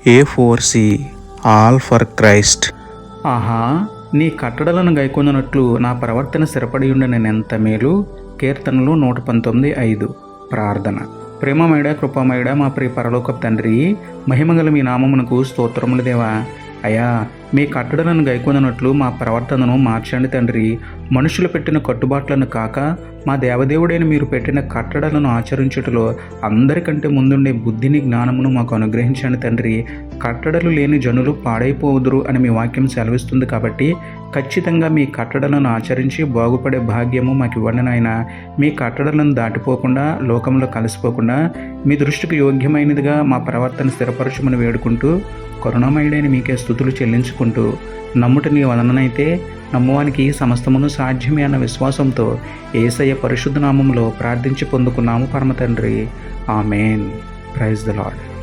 A4C all for Christ. ఆహా, నీ కట్టడలను గైకొనున్నట్లు నా ప్రవర్తన స్థిరపడి ఉండి నేనెంత మేలు. కీర్తనలు 119:5. ప్రార్థన. ప్రేమమేడ కృపామేడ మా ప్రియ పరలోకపు తండ్రి, మహిమగల మీ నామమునకు స్తోత్రములు దేవా. అయ్యా, మీ కట్టడలను గైకొనున్నట్లు మా ప్రవర్తనను మార్చండి తండ్రి. మనుషులు పెట్టిన కట్టుబాట్లను కాక మా దేవదేవుడైన మీరు పెట్టిన కట్టడలను ఆచరించుటలో అందరికంటే ముందుండే బుద్ధిని జ్ఞానమును మాకు అనుగ్రహించండి తండ్రి. కట్టడలు లేని జనులు పాడైపోదురు అని మీ వాక్యం సెలవిస్తుంది కాబట్టి ఖచ్చితంగా మీ కట్టడలను ఆచరించి బాగుపడే భాగ్యము మాకు ఇవ్వండి నాయన. మీ కట్టడలను దాటిపోకుండా, లోకంలో కలిసిపోకుండా మీ దృష్టికి యోగ్యమైనదిగా మా ప్రవర్తన స్థిరపరచమని వేడుకుంటూ, కరుణామయుడైన మీకే స్తుతులు చెల్లించుకుంటూ, నమ్ముట నీ వలననైతే నమ్మువానికి సమస్తమును సాధ్యమే అన్న విశ్వాసంతో యేసయ్య పరిశుద్ధ నామములో ప్రార్థించి పొందుకున్నాము పరమ తండ్రి. ఆమేన్. Praise the lord.